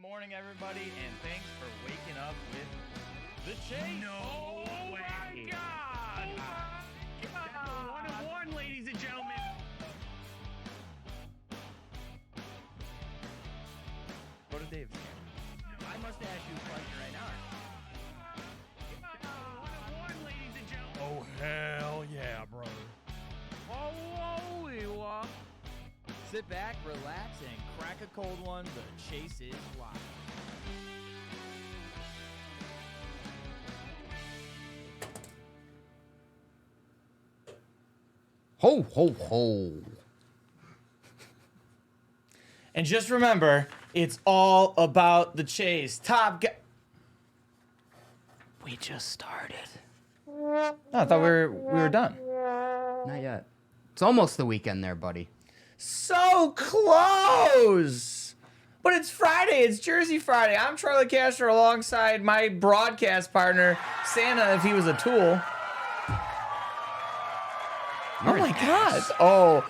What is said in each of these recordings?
morning, everybody, and thanks for waking up with The Chase. No way. My God. That's a 1-1, ladies and gentlemen. Go to Dave's game. I must ask you a question right now. 1-1, ladies and gentlemen. Oh, hell yeah, brother. Holy what? Sit back, relax, and crack a cold one. The Chase is live. Ho, ho, ho. And just remember, it's all about the Chase. Top guy. We just started. Oh, I thought we were done. Not yet. It's almost the weekend there, buddy. So close. But it's Friday. It's Jersey Friday. I'm Charlie Castro alongside my broadcast partner, Santa, if he was a tool. You're Oh my an God. ass. Oh,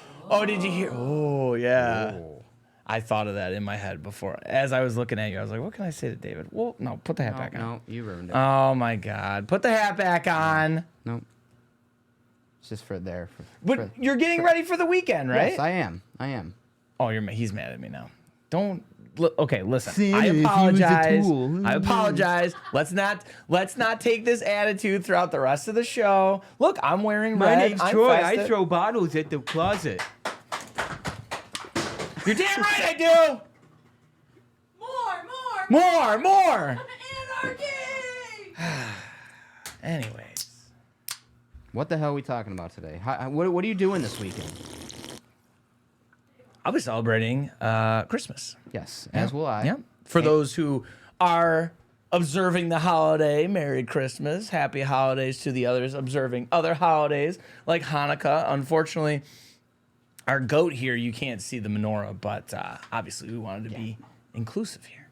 did you hear? Oh, yeah. Oh. I thought of that in my head before. As I was looking at you, I was like, what can I say to David? Well, no, put the hat back on. No, you ruined it. Oh my God. Put the hat back on. No. It's just for there. But you're getting ready for the weekend, right? Yes, I am. Oh, he's mad at me now. Don't. Okay, listen. Santa, I if he was a apologize. tool. I apologize. Let's not take this attitude throughout the rest of the show. Look, I'm wearing My red. name's I'm Troy. festive. I throw bottles at the closet. You're damn right I do. More. Anarchy! Anyways, What the hell are we talking about today? What are you doing this weekend? I'll be celebrating Christmas. Yes, as will I. Yeah. For those who are observing the holiday, Merry Christmas, Happy Holidays to the others observing other holidays like Hanukkah. Unfortunately, our goat here, you can't see the menorah, but obviously we wanted to be inclusive here.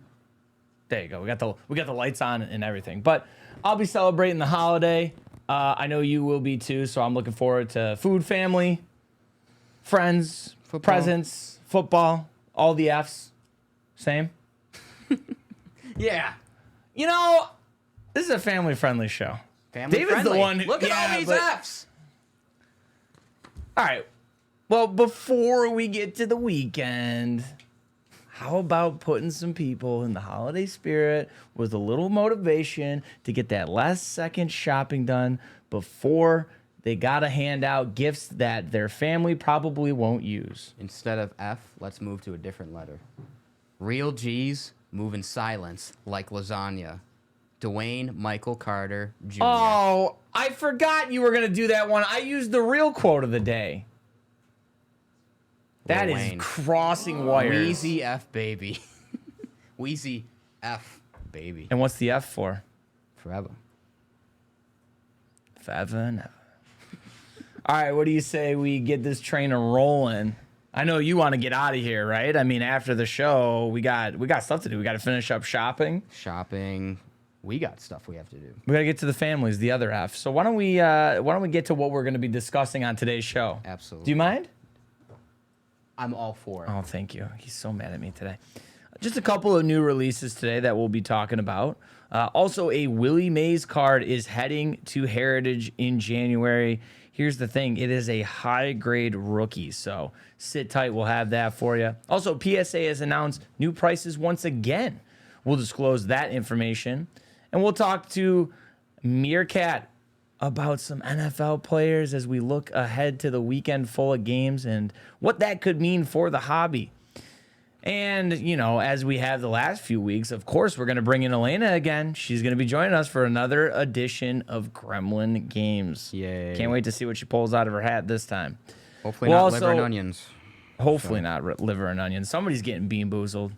There you go. We got the lights on and everything. But I'll be celebrating the holiday. I know you will be too, so I'm looking forward to food, family, friends, Football. presents, football, all the F's. Same. Yeah. You know, this is a family-friendly show. Family David's friendly. the one who- Look at yeah, all these but- F's. All right. Well, before we get to the weekend, how about putting some people in the holiday spirit with a little motivation to get that last-second shopping done before they got to hand out gifts that their family probably won't use? Instead of F, let's move to a different letter. Real G's move in silence like lasagna. Dwayne Michael Carter Jr. Oh, I forgot you were going to do that one. I used the real quote of the day. That Lil is Wayne. crossing wires. Wheezy F baby. Wheezy F baby. And what's the F for? Forever. Forever and ever. All right, what do you say we get this train a rolling? I know you want to get out of here, right? I mean, after the show, we got stuff to do. We got to finish up shopping. Shopping. We got stuff we have to do. We got to get to the families, the other F. So why don't we get to what we're going to be discussing on today's show? Absolutely. Do you mind? I'm all for it. Oh, thank you. He's so mad at me today. Just a couple of new releases today that we'll be talking about. Also, a Willie Mays card is heading to Heritage in January. Here's the thing. It is a high-grade rookie, so sit tight. We'll have that for you. Also, PSA has announced new prices once again. We'll disclose that information. And we'll talk to Meerkat about some NFL players as we look ahead to the weekend full of games and what that could mean for the hobby. And, you know, as we have the last few weeks, of course, we're going to bring in Elena again. She's going to be joining us for another edition of Gremlin Games. Yay. Can't wait to see what she pulls out of her hat this time. Hopefully We'll not also- liver and onions. Hopefully not liver and onions. Somebody's getting bean boozled.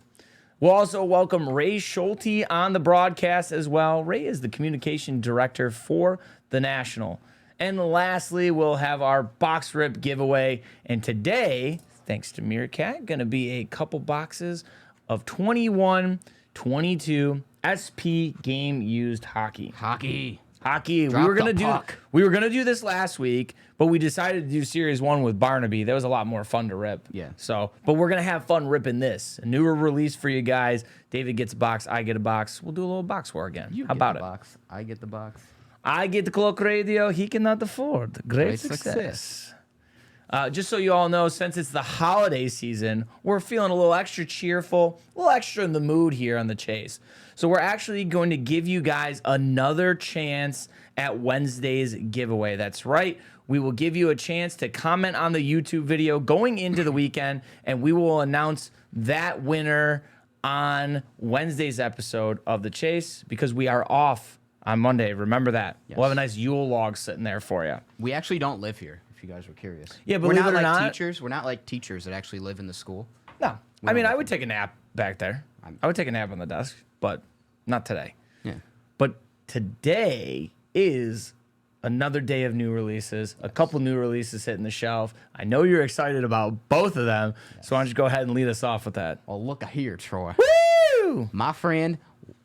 We'll also welcome Ray Schulte on the broadcast as well. Ray is the communication director for the National. And lastly, we'll have our box rip giveaway. And today, thanks to Meerkat, going to be a couple boxes of 21-22 SP game used hockey. Hockey. Hockey. Drop the puck. We were gonna do this last week, but we decided to do Series 1 with Barnaby. That was a lot more fun to rip. Yeah. So, but we're gonna have fun ripping this. A newer release for you guys. David gets a box. I get a box. We'll do a little box war again. You How get about the it? box. I get the box. I get the cloak radio. He cannot afford. Great success. Just so you all know, since it's the holiday season, we're feeling a little extra cheerful, a little extra in the mood here on the Chase. So we're actually going to give you guys another chance at Wednesday's giveaway. That's right. We will give you a chance to comment on the YouTube video going into the weekend, and we will announce that winner on Wednesday's episode of the Chase because we are off on Monday. Remember that. Yes. We'll have a nice Yule log sitting there for you. We actually don't live here, if you guys were curious. Yeah, we're believe not it or like not- teachers. We're not like teachers that actually live in the school. No. I mean, I would take a nap back there. I would take a nap on the desk, but not today. Yeah. But today is another day of new releases, a couple new releases hitting the shelf. I know you're excited about both of them, so why don't you go ahead and lead us off with that? Well, look here, Troy. Woo! My friend,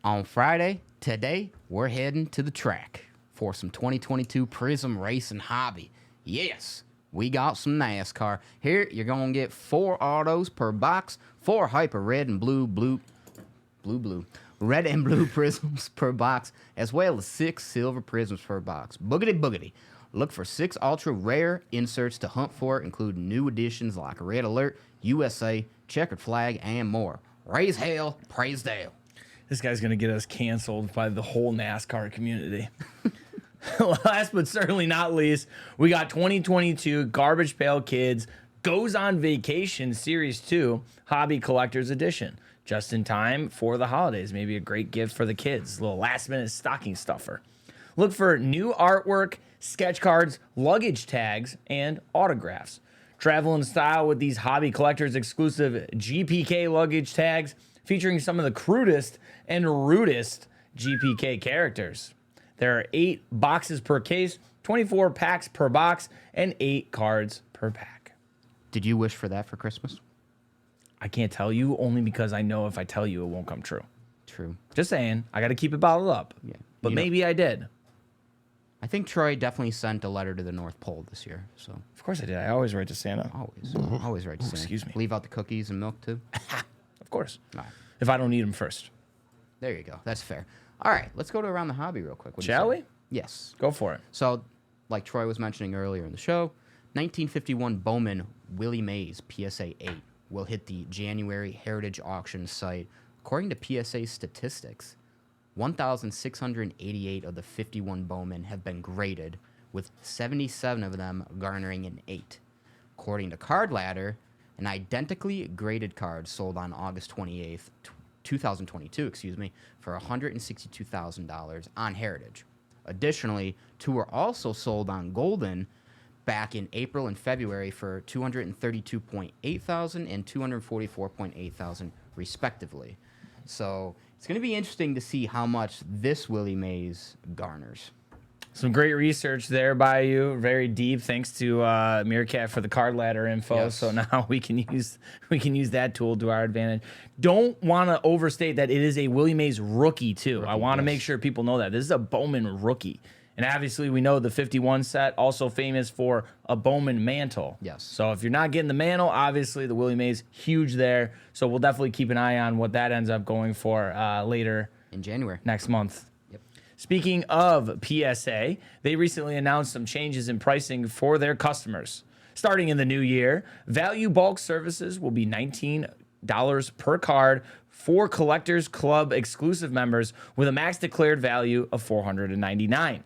on Friday, today, we're heading to the track for some 2022 Prism Racing Hobby. Yes, we got some NASCAR. Here, you're going to get 4 autos per box, 4 hyper red and blue, red and blue prisms per box, as well as 6 silver prisms per box. Boogity boogity. Look for 6 ultra rare inserts to hunt for, including new additions like Red Alert, USA, Checkered Flag, and more. Raise hell, praise Dale. This guy's going to get us canceled by the whole NASCAR community. Last but certainly not least, we got 2022 Garbage Pail Kids Goes on Vacation Series 2 Hobby Collector's Edition. Just in time for the holidays. Maybe a great gift for the kids. A little last minute stocking stuffer. Look for new artwork, sketch cards, luggage tags, and autographs. Travel in style with these Hobby Collectors exclusive GPK luggage tags featuring some of the crudest and rudest GPK characters. There are 8 boxes per case, 24 packs per box, and 8 cards per pack. Did you wish for that for Christmas? I can't tell you only because I know if I tell you, it won't come true. True. Just saying, I got to keep it bottled up. Yeah. But You know- maybe I did. I think Troy definitely sent a letter to the North Pole this year. So Of course I did. I always write to Santa. always right to say. excuse me. Leave out the cookies and milk too. Of course. All right. If I don't need them first. There you go. That's fair. All right, let's go to Around the Hobby real quick. What do you Shall say? we? Yes. Go for it. So, like Troy was mentioning earlier in the show, 1951 Bowman Willie Mays PSA 8 will hit the January Heritage Auction site. According to PSA statistics, 1,688 of the 51 Bowmen have been graded, with 77 of them garnering an 8. According to Card Ladder, an identically graded card sold on August 28th, 2022, for $162,000 on Heritage. Additionally, 2 were also sold on Golden back in April and February for $232.8 thousand and $244.8 thousand, respectively. So it's going to be interesting to see how much this Willie Mays garners. Some great research there by you. Very deep. Thanks to Meerkat for the card ladder info. Yes. So now we can use that tool to our advantage. Don't want to overstate that it is a Willie Mays rookie too. I want to make sure people know that this is a Bowman rookie. And obviously we know the 51 set also famous for a Bowman mantle. Yes. So if you're not getting the mantle, obviously the Willie Mays huge there. So we'll definitely keep an eye on what that ends up going for later In January. next month. Yep. Speaking of PSA, they recently announced some changes in pricing for their customers. Starting in the new year, value bulk services will be $19 per card for Collectors Club exclusive members with a max declared value of $499.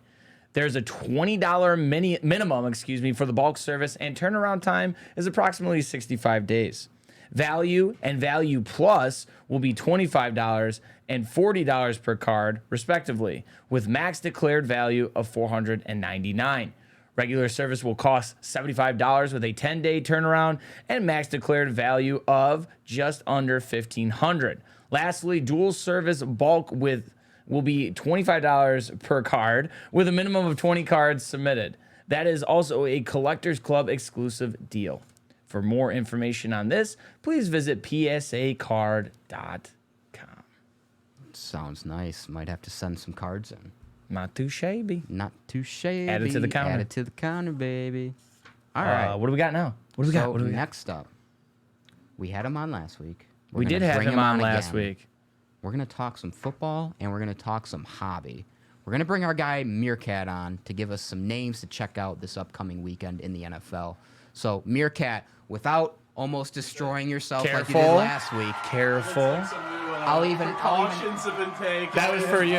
There's a $20 minimum, for the bulk service, and turnaround time is approximately 65 days. Value and Value Plus will be $25 and $40 per card, respectively, with max declared value of $499. Regular service will cost $75 with a 10-day turnaround and max declared value of just under $1,500. Lastly, dual service bulk will be $25 per card with a minimum of 20 cards submitted. That is also a Collectors Club exclusive deal. For more information on this, please visit psacard.com. Sounds nice. Might have to send some cards in. Not too shabby. Not too shabby. Add it to the counter. Add it to the counter, baby. All right. What do we got now? What do we got? What do we got? Next up, we had him on last week. We We're did gonna have bring him on last again. week. We're going to talk some football, and we're going to talk some hobby. We're going to bring our guy Meerkat on to give us some names to check out this upcoming weekend in the NFL. So, Meerkat, without almost destroying yourself like you did Careful. last week, Careful. I'll even- Precautions have been taken. That was for you.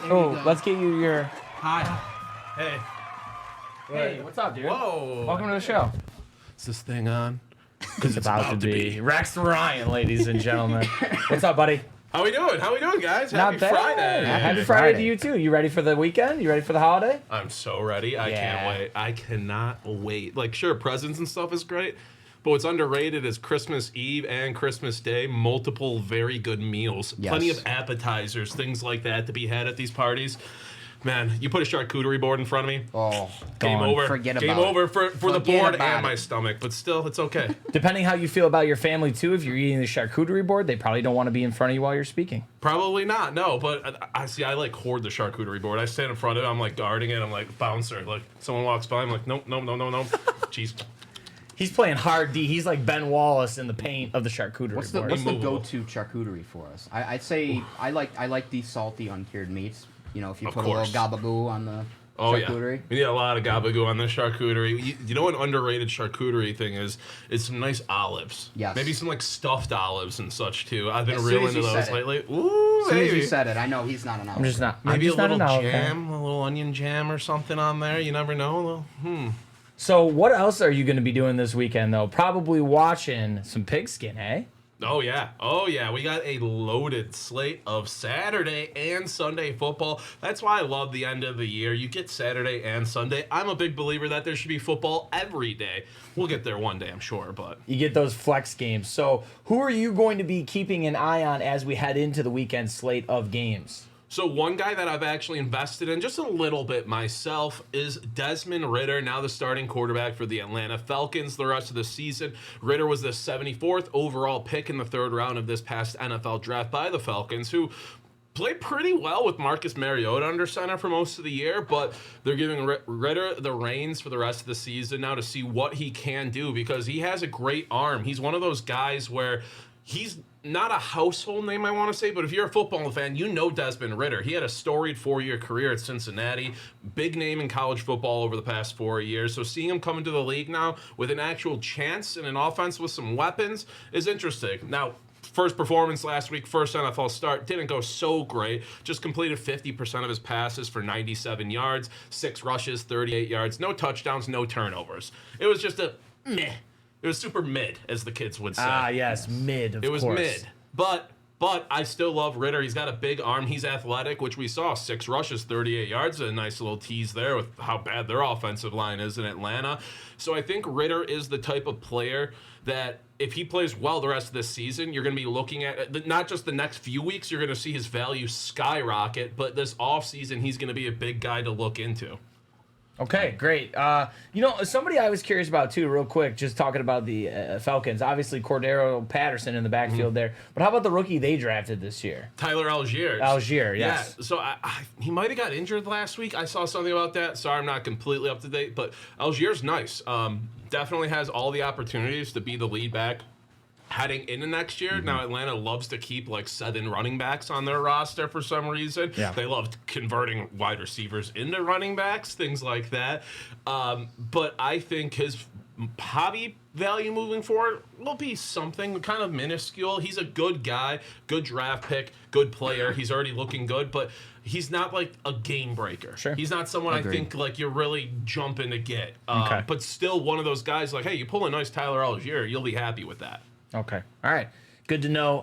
Oh, let's get you your. Hi. Hey. Hey, what's up, dude? Whoa. Welcome to the show. Is this thing on? It's about to be Rex Ryan, ladies and gentlemen. What's up, buddy? How we doing? How we doing, guys? Happy Not bad. Friday. Happy Friday to you too. You ready for the weekend? You ready for the holiday? I'm so ready. I Yeah. can't wait. I cannot wait. Like, sure, presents and stuff is great, but what's underrated is Christmas Eve and Christmas Day. Multiple very good meals. Yes. Plenty of appetizers, things like that to be had at these parties. Man, you put a charcuterie board in front of me. oh, Game Gone. over. Forget Game about it. over for the Forget board about and my it. stomach, but still, it's okay. Depending how you feel about your family too, if you're eating the charcuterie board, they probably don't want to be in front of you while you're speaking. Probably not, no. But I see. I like hoard the charcuterie board. I stand in front of it. I'm like guarding it. I'm like bouncer. Like someone walks by, I'm like, nope, nope, no, no, no. Jeez. He's playing hard D. He's like Ben Wallace in the paint of the charcuterie What's the board. Immovable. go-to charcuterie for us? I'd say I like the salty uncured meats. You know, if you Of put course. a little gabagoo on the Oh charcuterie. yeah, we need a lot of gabagoo on this charcuterie. You know what underrated charcuterie thing is? It's some nice olives. Yes. Maybe some like stuffed olives and such too. I've been As real soon as into you those said it. lately. Ooh, As soon as maybe. you said it, I know he's not an olive. I'm just not. I'm Maybe a just not little an olive guy. jam, a little onion jam or something on there. You never know. A little, So what else are you going to be doing this weekend though? Probably watching some pigskin, eh? Oh yeah. We got a loaded slate of Saturday and Sunday football. That's why I love the end of the year. You get Saturday and Sunday. I'm a big believer that there should be football every day. We'll get there one day, I'm sure, but You get those flex games. So who are you going to be keeping an eye on as we head into the weekend slate of games? so one guy that I've actually invested in just a little bit myself is Desmond Ridder, now the starting quarterback for the Atlanta Falcons the rest of the season. Ridder was the 74th overall pick in the third round of this past NFL draft by the Falcons, who played pretty well with Marcus Mariota under center for most of the year, but they're giving Ridder the reins for the rest of the season now to see what he can do because he has a great arm. He's one of those guys where he's not a household name, I want to say, but if you're a football fan, you know Desmond Ridder. He had a storied 4-year career at Cincinnati, big name in college football over the past 4 years. So seeing him come into the league now with an actual chance and an offense with some weapons is interesting. Now, first performance last week, first NFL start, didn't go so great. Just completed 50% of his passes for 97 yards, 6 rushes, 38 yards, no touchdowns, no turnovers. It was just a meh. It was super mid, as the kids would say. Ah, yes, mid, of It was course. mid. But I still love Ridder. He's got a big arm. He's athletic, which we saw. 6 rushes, 38 yards. A nice little tease there with how bad their offensive line is in Atlanta. So I think Ridder is the type of player that if he plays well the rest of this season, you're going to be looking at not just the next few weeks, you're going to see his value skyrocket, but this offseason, he's going to be a big guy to look into. Okay, great. Somebody I was curious about too, real quick, just talking about the Falcons. Obviously, Cordero Patterson in the backfield there. But how about the rookie they drafted this year? Tyler Algier. Algier, yes. Yeah, so he might have got injured last week. I saw something about that. Sorry, I'm not completely up to date, but Algier's nice. Definitely has all the opportunities to be the lead back heading into next year. Now, Atlanta loves to keep like 7 running backs on their roster for some reason. Yeah. They love converting wide receivers into running backs, things like that. But I think his hobby value moving forward will be something kind of minuscule. He's a good guy, good draft pick, good player. He's already looking good, but he's not like a game breaker. Sure. He's not someone Agreed. I think like you're really jumping to get. Okay. But still one of those guys like, hey, you pull a nice Tyler Algier, you'll be happy with that. Okay. All right. Good to know.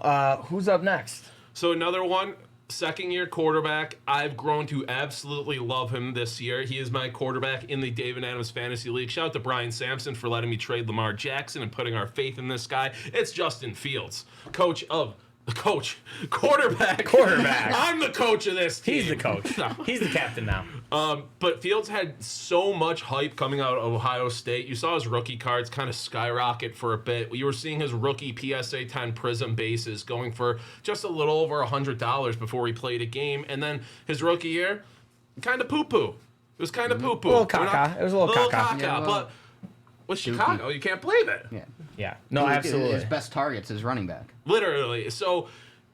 Who's up next? So another one, second-year quarterback. I've grown to absolutely love him this year. He is my quarterback in the David Adams Fantasy League. Shout out to Brian Sampson for letting me trade Lamar Jackson and putting our faith in this guy. It's Justin Fields, coach of The coach, quarterback. I'm the coach of this team. He's the coach. No. He's the captain now. But Fields had so much hype coming out of Ohio State. You saw his rookie cards kind of skyrocket for a bit. You were seeing his rookie PSA 10 Prism bases going for just a little over $100 before he played a game. And then his rookie year, kind of poo-poo. It was kind of poo-poo. A little caca. It was a little caca. Yeah, well, but with Chicago, you can't blame it. Yeah. Yeah. No, absolutely. His best target's his running back. Literally. So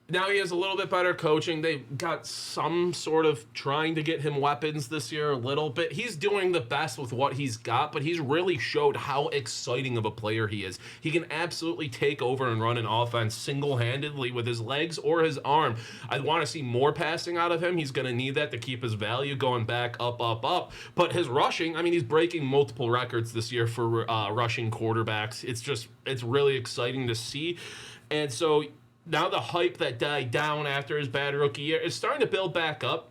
now he has a little bit better coaching. They've got some sort of trying to get him weapons this year a little bit. He's doing the best with what he's got, but he's really showed how exciting of a player he is. He can absolutely take over and run an offense single-handedly with his legs or his arm. I want to see more passing out of him. He's going to need that to keep his value going back up, up, up. But his rushing, I mean, he's breaking multiple records this year for rushing quarterbacks. It's really exciting to see. And so now the hype that died down after his bad rookie year is starting to build back up.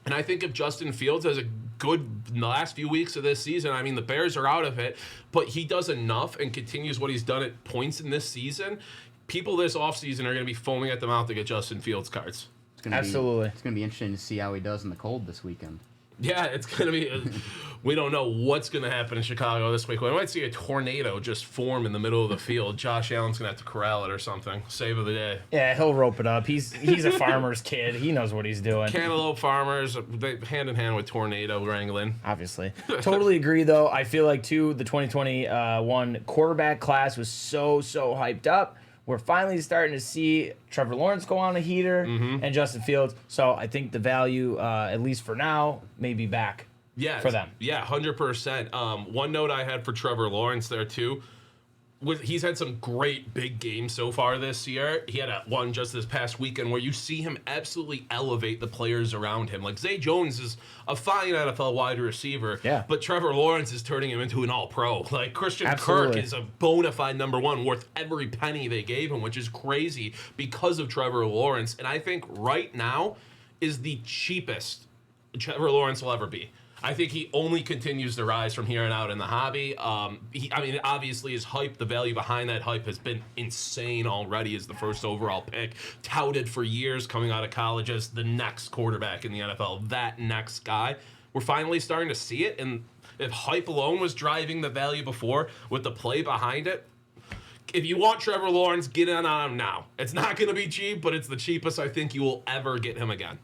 And I think if Justin Fields has a good in the last few weeks of this season, I mean, the Bears are out of it, but he does enough and continues what he's done at points in this season, people this offseason are going to be foaming at the mouth to get Justin Fields cards. Absolutely. It's going to be interesting to see how he does in the cold this weekend. Yeah, it's going to be we don't know what's going to happen in Chicago this week. We might see a tornado just form in the middle of the field. Josh Allen's going to have to corral it or something. Save of the day. Yeah, he'll rope it up. He's a farmer's kid. He knows what he's doing. Cantaloupe farmers, they hand in hand with tornado wrangling. Obviously. Totally agree, though. I feel like, too, the 2021 quarterback class was so hyped up. We're finally starting to see Trevor Lawrence go on a heater and Justin Fields. So I think the value, at least for now, may be back for them. Yeah, 100%. One note I had for Trevor Lawrence there, too. He's had some great big games so far this year. He had one just this past weekend where you see him absolutely elevate the players around him. Like Zay Jones is a fine NFL wide receiver, but Trevor Lawrence is turning him into an all-pro. Like Christian Kirk is a bona fide number one, worth every penny they gave him, which is crazy because of Trevor Lawrence. And I think right now is the cheapest Trevor Lawrence will ever be. I think he only continues to rise from here on out in the hobby. Obviously his hype, the value behind that hype has been insane already as the first overall pick, touted for years coming out of college as the next quarterback in the NFL, that next guy. We're finally starting to see it, and if hype alone was driving the value before, with the play behind it, if you want Trevor Lawrence, get in on him now. It's not going to be cheap, but it's the cheapest I think you will ever get him again.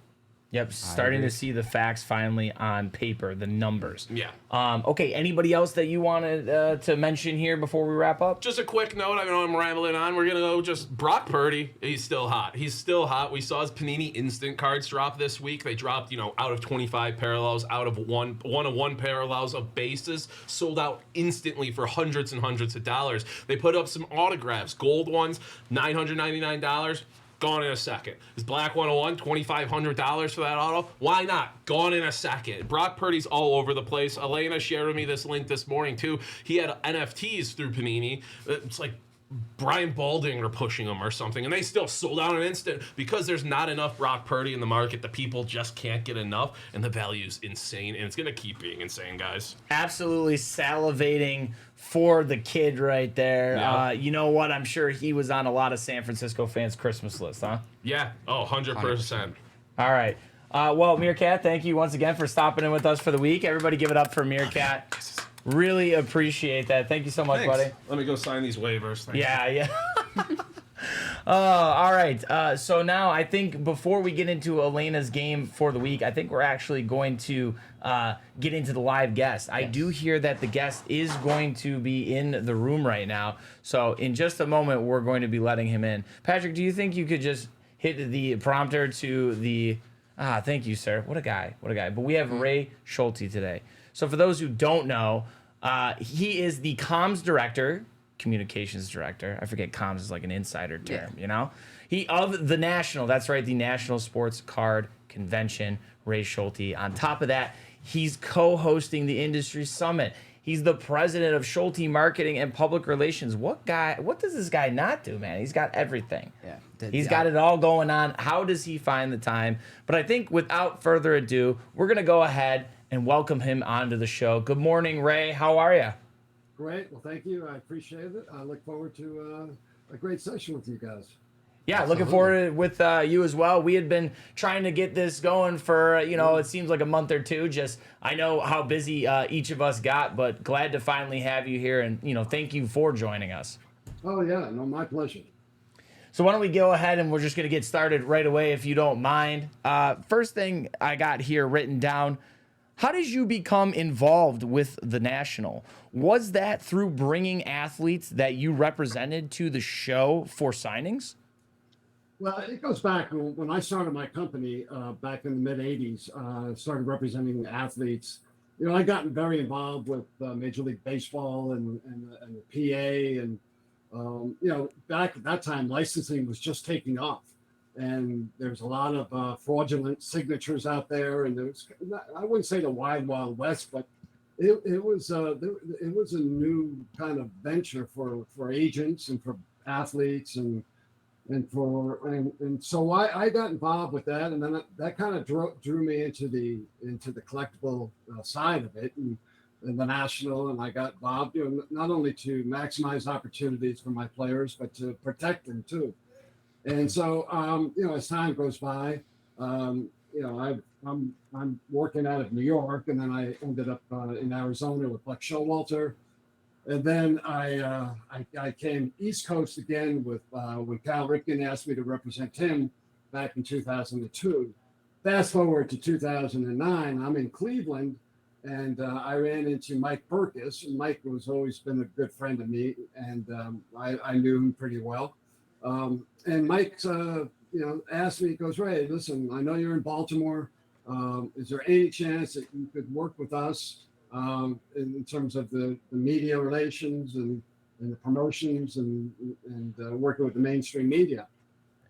Yep, starting to see the facts finally on paper, the numbers. Yeah. Okay, anybody else that you wanted to mention here before we wrap up? Just a quick note. I know I'm rambling on. We're going to go just Brock Purdy. He's still hot. We saw his Panini Instant cards drop this week. They dropped, out of 25 parallels, out of one parallels of bases, sold out instantly for hundreds and hundreds of dollars. They put up some autographs, gold ones, $999. Gone in a second. Is Black 101 $2,500 for that auto? Why not? Gone in a second. Brock Purdy's all over the place. Elena shared with me this link this morning, too. He had NFTs through Panini. It's like Brian Balding are pushing them or something, and they still sold out in an instant because there's not enough Brock Purdy in the market. The people just can't get enough, and the value's insane, and it's going to keep being insane, guys. Absolutely salivating for the kid right there. Yeah. You know what? I'm sure he was on a lot of San Francisco fans' Christmas list, huh? Yeah. Oh, 100%. All right. Well, Meerkat, thank you once again for stopping in with us for the week. Everybody give it up for Meerkat. Really appreciate that. Thank you so much, buddy. Let me go sign these waivers. Thanks. Yeah. All right. So now I think before we get into Elena's game for the week, I think we're actually going to get into the live guest. Yes. I do hear that the guest is going to be in the room right now. So in just a moment, we're going to be letting him in. Patrick, do you think you could just hit the prompter to the... thank you, sir. What a guy. But we have Ray Schulte today. So for those who don't know, he is the comms director, communications director. I forget comms is like an insider term, He of the National, that's right, the National Sports Card Convention, Ray Schulte. On top of that, he's co-hosting the Industry Summit. He's the president of Schulte Marketing and Public Relations. What does this guy not do, man? He's got everything. Yeah. He's got it all going on. How does he find the time? But I think without further ado, we're going to go ahead and welcome him onto the show. Good morning, Ray. How are you? Great. Well, thank you. I appreciate it. I look forward to a great session with you guys. Yeah, looking forward to it with you as well. We had been trying to get this going for, it seems like a month or two. Just, I know how busy each of us got, but glad to finally have you here. And, thank you for joining us. Oh, yeah. No, my pleasure. So why don't we go ahead and we're just going to get started right away, if you don't mind. First thing I got here written down, how did you become involved with the National? Was that through bringing athletes that you represented to the show for signings? Well, it goes back when I started my company back in the mid 80s, started representing athletes. I gotten very involved with Major League Baseball and the PA. And, back at that time, licensing was just taking off. And there's a lot of fraudulent signatures out there. And there was, I wouldn't say the wild, wild west, but it was a new kind of venture for agents and for athletes and so I got involved with that, and then that kind of drew me into the collectible side of it and the National, and I got involved, not only to maximize opportunities for my players, but to protect them too. And so, as time goes by, I'm working out of New York, and then I ended up in Arizona with Buck Showalter. And then I came East Coast again with when Cal Ripken asked me to represent him back in 2002. Fast forward to 2009, I'm in Cleveland, and I ran into Mike Burkus. And Mike was always been a good friend of me, and I knew him pretty well. And Mike, asked me, he goes, "Ray, listen, I know you're in Baltimore. Is there any chance that you could work with us in terms of the media relations and the promotions and working with the mainstream media?"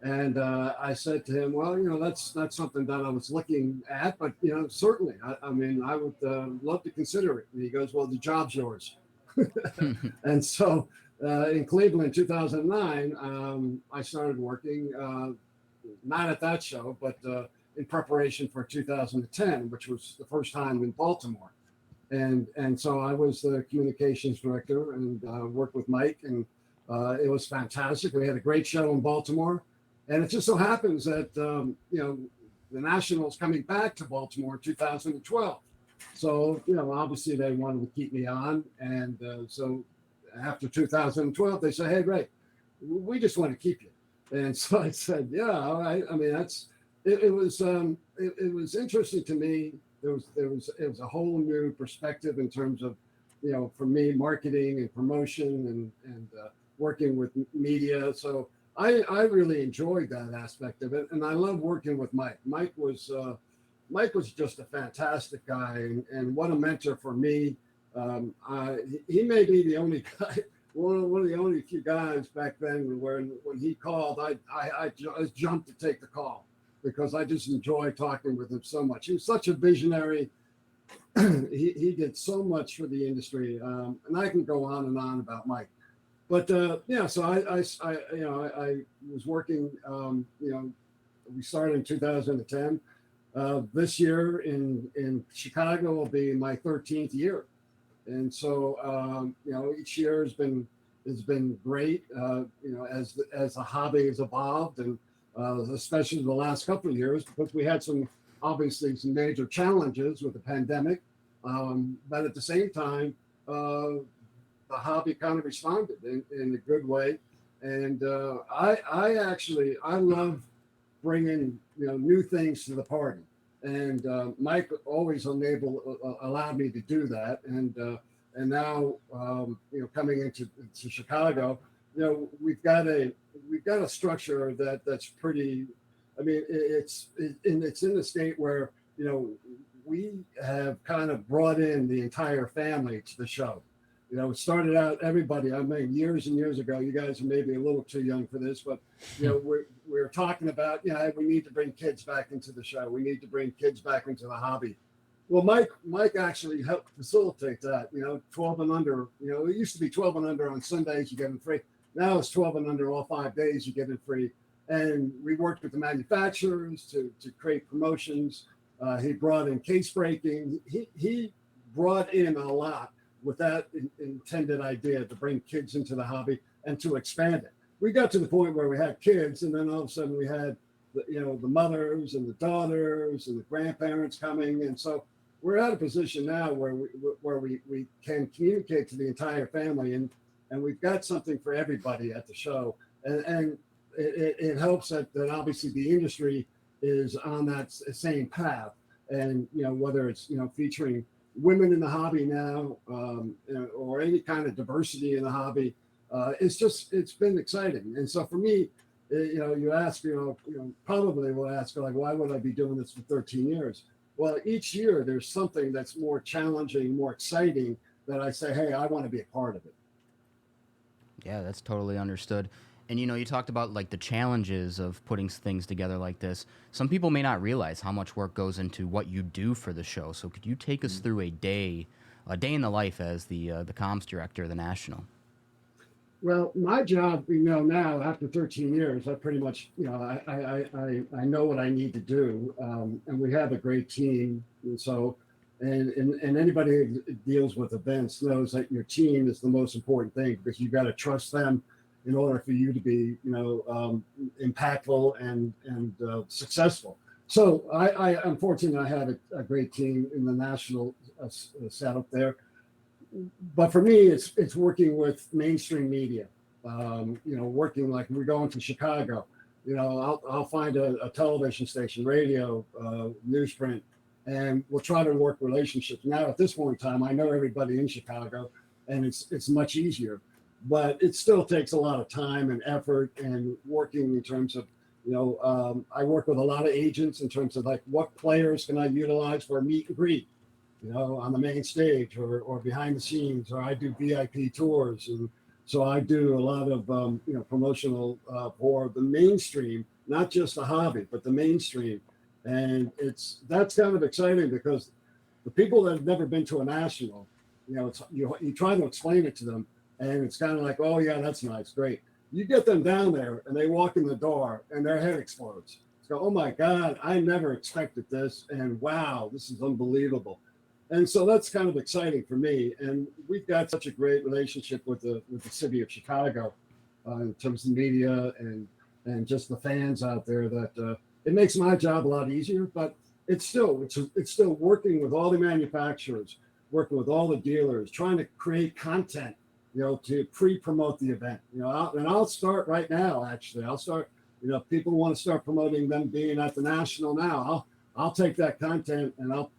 And I said to him, "Well, that's not something that I was looking at, but certainly, I mean, I would love to consider it." And he goes, "Well, the job's yours." And so in Cleveland, 2009, I started working, not at that show, but in preparation for 2010, which was the first time in Baltimore. And so I was the communications director and worked with Mike, and it was fantastic. We had a great show in Baltimore, and it just so happens that the Nationals coming back to Baltimore in 2012. So obviously they wanted to keep me on, and so after 2012 they said, "Hey, Ray, we just want to keep you." And so I said, "Yeah, all right." I mean, it was interesting to me. It was a whole new perspective in terms of, for me, marketing and promotion and working with media. So I really enjoyed that aspect of it, and I love working with Mike. Mike was just a fantastic guy, and what a mentor for me. He may be the only guy, one of the only few guys back then when he called, I just jumped to take the call, because I just enjoy talking with him so much. He was such a visionary. He did so much for the industry, and I can go on and on about Mike. But so I was working. We started in 2010. This year in Chicago will be my 13th year, and so each year has been great. As the hobby has evolved, and especially the last couple of years, because we had some major challenges with the pandemic. But at the same time, the hobby kind of responded in a good way. And I love bringing new things to the party. And Mike always allowed me to do that. And now coming into Chicago, we've got a structure that's pretty. I mean, it's in the state where we have kind of brought in the entire family to the show. It started out everybody. I mean, years and years ago. You guys are maybe a little too young for this, but we're talking about we need to bring kids back into the show. We need to bring kids back into the hobby. Well, Mike actually helped facilitate that. 12 and under. It used to be 12 and under on Sundays, you get them free. Now it's 12 and under all 5 days, you get it free. And we worked with the manufacturers to create promotions. He brought in case breaking. He brought in a lot with that intended idea to bring kids into the hobby and to expand it. we got to the point where we had kids, and then all of a sudden we had the mothers and the daughters and the grandparents coming, and so we're at a position now where we can communicate to the entire family, and we've got something for everybody at the show, and it helps that obviously the industry is on that same path, and whether it's featuring women in the hobby now, or any kind of diversity in the hobby, it's been exciting. And so for me, you ask, probably will ask, like, why would I be doing this for 13 years? Well, each year there's something that's more challenging, more exciting, that I say, hey, I want to be a part of it. Yeah, that's totally understood. And you talked about like the challenges of putting things together like this. Some people may not realize how much work goes into what you do for the show. So could you take us through a day in the life as the comms director of the National? Well, my job, now after 13 years, I pretty much, I know what I need to do, and we have a great team, and so, and anybody who deals with events knows that your team is the most important thing, because you got to trust them in order for you to be, impactful and successful. So I'm fortunate I have a great team in the National setup there. But for me, it's working with mainstream media. Working, like, we're going to Chicago. I'll find a television station, radio, newsprint, and we'll try to work relationships. Now at this point in time, I know everybody in Chicago, and it's much easier. But it still takes a lot of time and effort, and working in terms of, I work with a lot of agents in terms of, like, what players can I utilize for a meet and greet, on the main stage or behind the scenes, or I do VIP tours. And so I do a lot of, promotional for the mainstream, not just the hobby, but the mainstream. And that's kind of exciting, because the people that have never been to a national, you try to explain it to them, and it's kind of like, oh yeah, that's nice, great. You get them down there and they walk in the door and their head explodes. So, oh my God, I never expected this. And wow, this is unbelievable. And so that's kind of exciting for me. And we've got such a great relationship with the city of Chicago, in terms of the media and just the fans out there, that it makes my job a lot easier. But it's still working with all the manufacturers, working with all the dealers, trying to create content, to pre-promote the event. I'll start right now. Actually, I'll start. If people want to start promoting them being at the National now, I'll take that content and I'll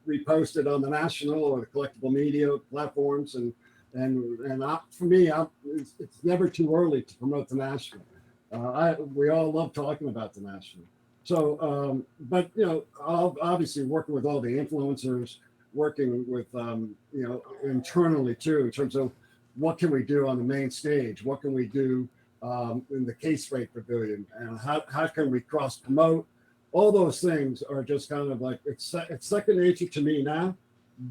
repost it on the National or the collectible media platforms, for me, it's never too early to promote the National. We all love talking about the National. So, but obviously working with all the influencers, working with internally too, in terms of what can we do on the main stage, what can we do in the case rate pavilion, and how can we cross promote. All those things are just kind of like, it's second nature to me now,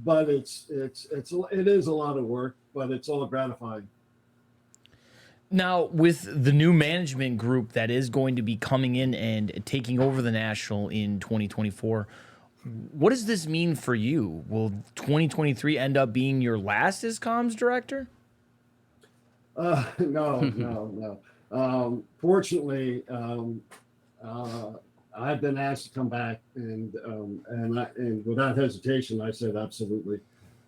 but it is a lot of work, but it's all gratifying. Now, with the new management group that is going to be coming in and taking over the National in 2024, what does this mean for you? Will 2023 end up being your last as comms director? No. Fortunately, I've been asked to come back, and without hesitation, I said absolutely.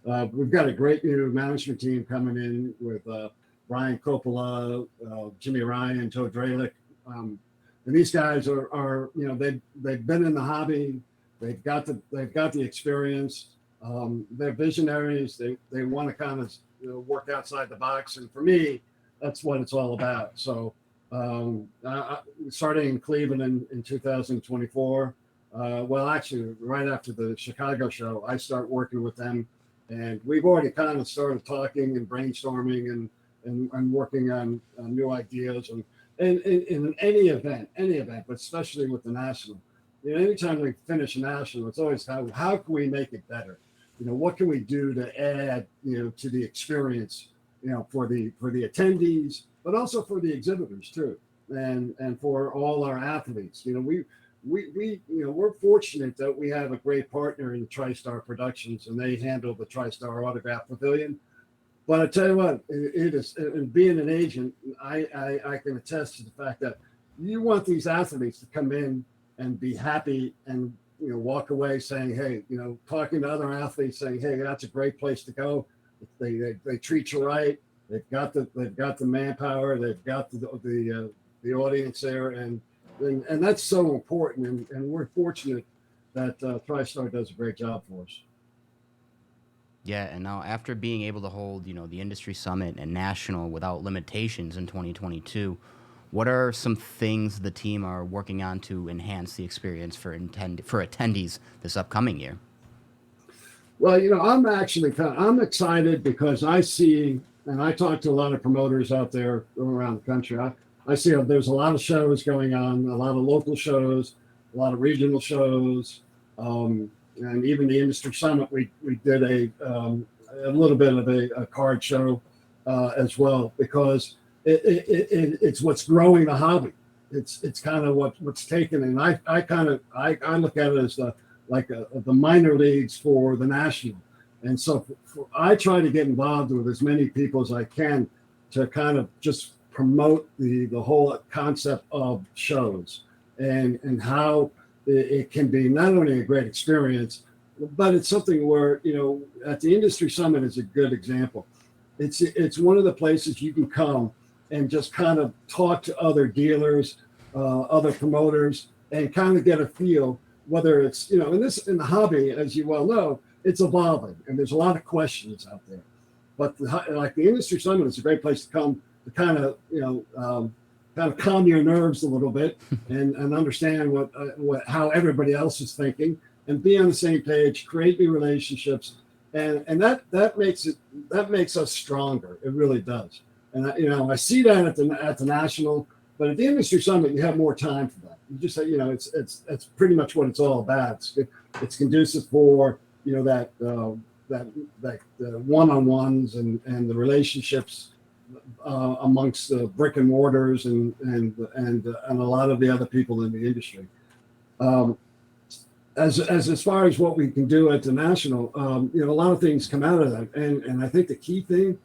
We've got a great new management team coming in with Brian Coppola, Jimmy Ryan, Joe Dralick, and these guys are they've been in the hobby, they've got the experience, they're visionaries, they want to kind of work outside the box, and for me, that's what it's all about. So. Starting in Cleveland in 2024. Well, actually, right after the Chicago show, I start working with them, and we've already kind of started talking and brainstorming and working on new ideas. And in any event, but especially with the National, anytime we finish a National, it's always how can we make it better? What can we do to add, to the experience, for the attendees, but also for the exhibitors too, and for all our athletes. We're fortunate that we have a great partner in TriStar Productions, and they handle the TriStar Autograph Pavilion. But I tell you what, it is, and being an agent, I can attest to the fact that you want these athletes to come in and be happy and walk away saying, hey, talking to other athletes saying, hey, that's a great place to go. They treat you right. They've got the manpower. They've got the audience there, and that's so important. And we're fortunate that TriStar does a great job for us. Yeah, and now after being able to hold, the industry summit and national without limitations in 2022, what are some things the team are working on to enhance the experience for attendees this upcoming year? Well, I'm excited because I see, and I talk to a lot of promoters out there around the country. I see there's a lot of shows going on, a lot of local shows, a lot of regional shows, and even the industry summit. We did a little bit of a card show as well, because it's what's growing the hobby. It's kind of what's taken, and I look at it as the minor leagues for the national. And so I try to get involved with as many people as I can to kind of just promote the whole concept of shows and how it can be not only a great experience, but it's something where, at the industry summit is a good example. It's one of the places you can come and just kind of talk to other dealers, other promoters, and kind of get a feel whether it's, in the hobby, as you well know, it's evolving and there's a lot of questions out there. But the industry summit is a great place to come to kind of calm your nerves a little bit and understand how everybody else is thinking and be on the same page, create new relationships. And that makes us stronger. It really does. And I see that at the national, but at the industry summit, you have more time for that. You just say, it's pretty much what it's all about. It's conducive for, that one-on-ones and the relationships amongst the brick and mortars and a lot of the other people in the industry. As far as what we can do at the national, a lot of things come out of that. And I think the key thing,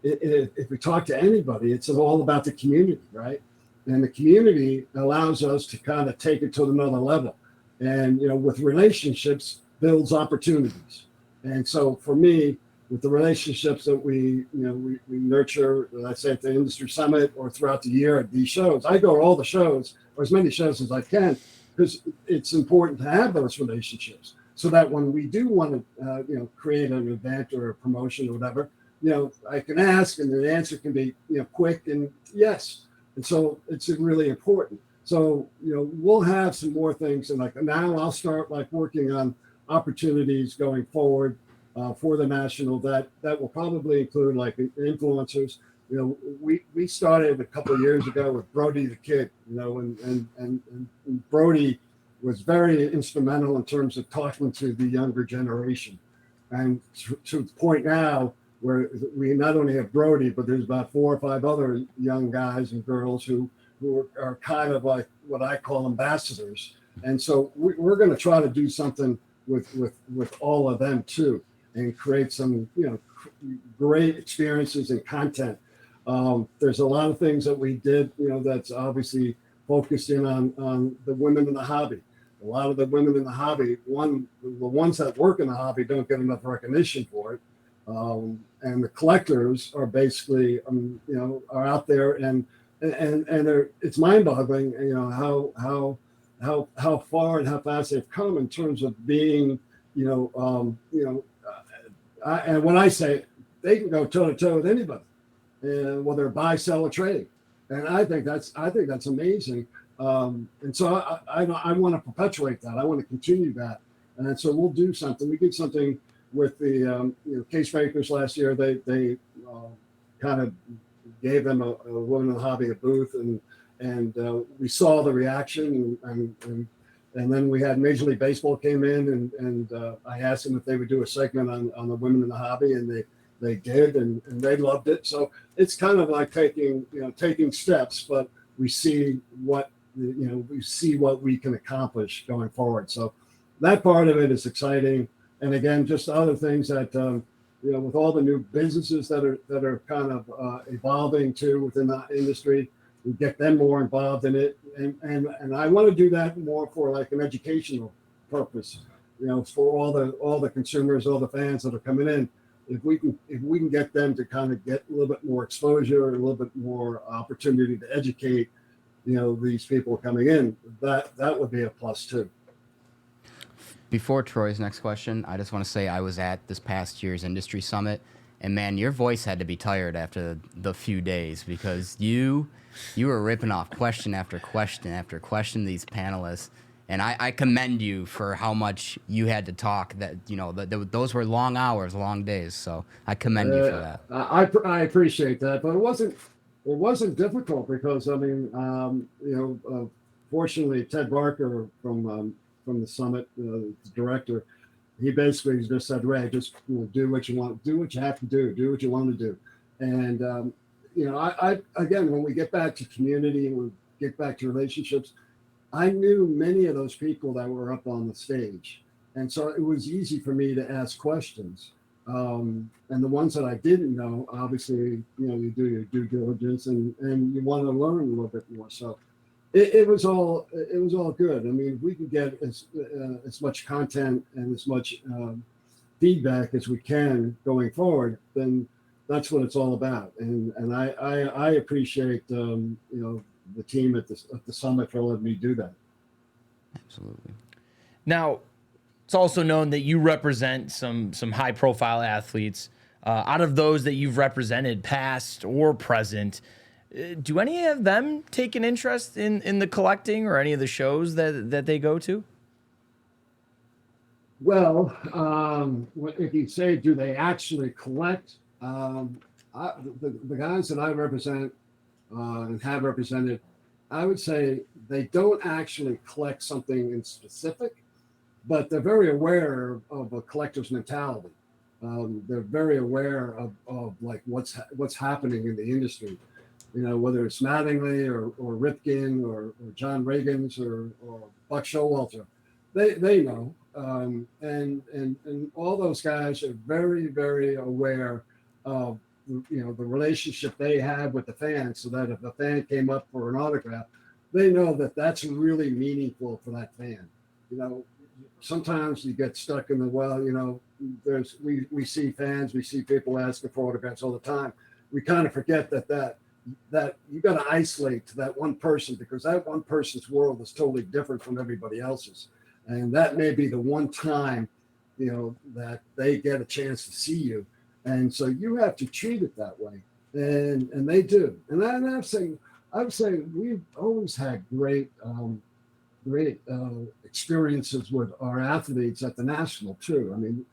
if we talk to anybody, it's all about the community, right? And the community allows us to kind of take it to another level. And, with relationships builds opportunities. And so for me, with the relationships that we nurture, let's say at the industry summit or throughout the year at these shows, I go to all the shows or as many shows as I can, because it's important to have those relationships so that when we do want to, create an event or a promotion or whatever, I can ask and the answer can be, quick and yes. And so it's really important. So, we'll have some more things. And now I'll start working on opportunities going forward for the national that will probably include influencers. We started a couple of years ago with Brody the Kid, and Brody was very instrumental in terms of talking to the younger generation. And to the point now where we not only have Brody, but there's about 4 or 5 other young guys and girls who are kind of like what I call ambassadors. And so we're going to try to do something with all of them too, and create some, great experiences and content. There's a lot of things that we did, that's obviously focused in on the women in the hobby. A lot of the women in the hobby, the ones that work in the hobby don't get enough recognition for it. And the collectors are basically, are out there and it's mind-boggling, how far and how fast they've come in terms of being, and when I say they can go toe to toe with anybody, whether buy, sell, or trade, and I think that's amazing. And so I want to perpetuate that. I want to continue that, and so we'll do something. We did something with the case makers last year. They kind of gave them a woman in the hobby a booth, and we saw the reaction, and then we had Major League Baseball came in, and I asked them if they would do a segment on the women in the hobby, and they did, and they loved it. So it's kind of like taking steps, but we see what we can accomplish going forward. So that part of it is exciting. And again, just other things that with all the new businesses that are kind of evolving too within the industry, we get them more involved in it, and I want to do that more for like an educational purpose, for all the consumers, all the fans that are coming in. If we can get them to kind of get a little bit more exposure, a little bit more opportunity to educate, these people coming in, that would be a plus too. Before Troy's next question, I just want to say I was at this past year's industry summit, and man, your voice had to be tired after the few days because you were ripping off question after question after question to these panelists, and I commend you for how much you had to talk. Those were long hours, long days. So I commend you for that. I appreciate that, but it wasn't difficult because fortunately Ted Barker from the summit, the director, he basically just said, Ray, just do what you want, do what you have to do what you want to do. And, I again, when we get back to community and we get back to relationships, I knew many of those people that were up on the stage. And so it was easy for me to ask questions. And the ones that I didn't know, obviously, you do your due diligence and you want to learn a little bit more. So it was all good. I mean, if we can get as much content and as much feedback as we can going forward, then that's what it's all about. And I appreciate the team at the summit for letting me do that. Absolutely. Now, it's also known that you represent some high profile athletes. Out of those that you've represented, past or present, do any of them take an interest in the collecting or any of the shows that they go to? Well, if you say, do they actually collect? The guys that I represent and have represented, I would say they don't actually collect something in specific, but they're very aware of a collector's mentality. They're very aware of like what's happening in the industry. Whether it's Mattingly or Ripken or John Reagans or Buck Showalter, they know. And all those guys are very, very aware of the relationship they have with the fans, so that if a fan came up for an autograph, they know that that's really meaningful for that fan. Sometimes you get stuck in we see fans, we see people asking for autographs all the time. We kind of forget that you got to isolate to that one person, because that one person's world is totally different from everybody else's. And that may be the one time, that they get a chance to see you. And so you have to treat it that way. And they do. And I'm saying we've always had great experiences with our athletes at the National too. I mean,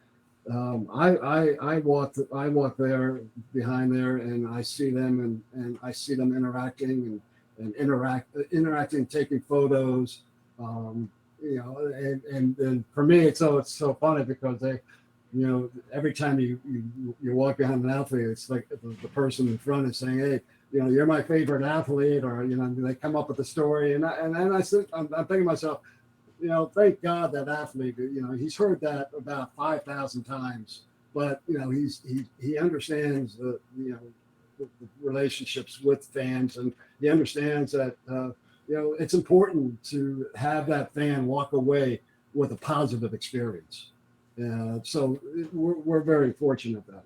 I walk there behind there, and I see them and I see them interacting and interacting, taking photos. And for me, it's so funny because they, every time you walk behind an athlete, it's like the person in front is saying, hey, you're my favorite athlete, or they come up with a story, and I said, I'm thinking to myself, thank God that athlete, he's heard that about 5,000 times, but he understands the relationships with fans, and he understands that it's important to have that fan walk away with a positive experience. So we're very fortunate that way.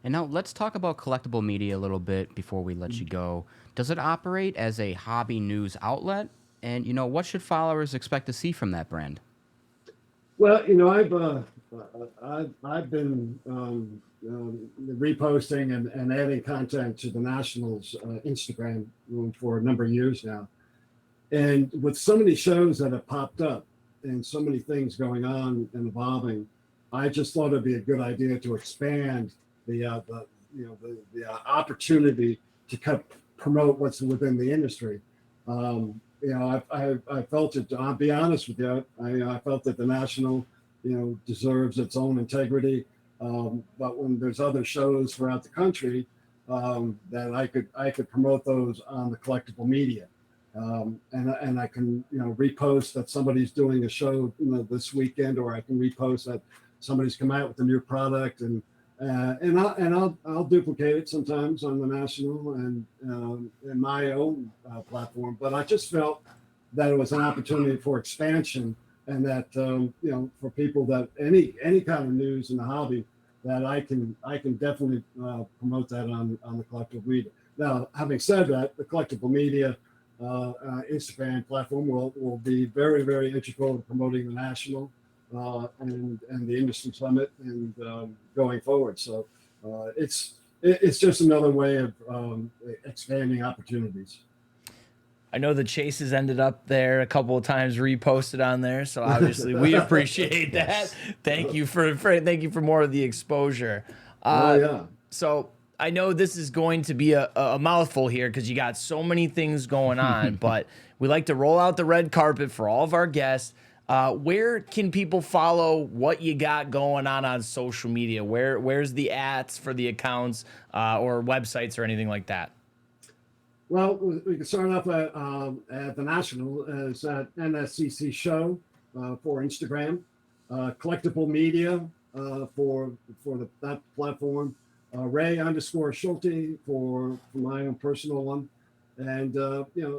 And now let's talk about collectible media a little bit before we let you go. Does it operate as a hobby news outlet? And, what should followers expect to see from that brand? Well, I've been reposting and adding content to the Nationals Instagram for a number of years now. And with so many shows that have popped up and so many things going on and evolving, I just thought it'd be a good idea to expand the opportunity to promote what's within the industry. I felt it. I'll be honest with you. I felt that the National, deserves its own integrity. But when there's other shows throughout the country, that I could promote those on the collectible media, and I can repost that somebody's doing a show this weekend, or I can repost that somebody's come out with a new product, and I'll duplicate it sometimes on the national and in my own platform. But I just felt that it was an opportunity for expansion, and that for people that any kind of news in the hobby, that I can definitely promote that on the collectible media. Now, having said that, the collectible media Instagram platform will be very, very integral in promoting the national and the industry summit and going forward. So it's just another way of expanding opportunities. I know the chases ended up there a couple of times, reposted on there, so obviously we appreciate that. Thank you for more of the exposure. Yeah. So I know this is going to be a mouthful here because you got so many things going on, but we like to roll out the red carpet for all of our guests. Where can people follow what you got going on social media? Where's the @ for the accounts or websites or anything like that? Well, we can start off at the national as at NSCC show for Instagram, collectible media for that platform, Ray _Schulte for my own personal one, and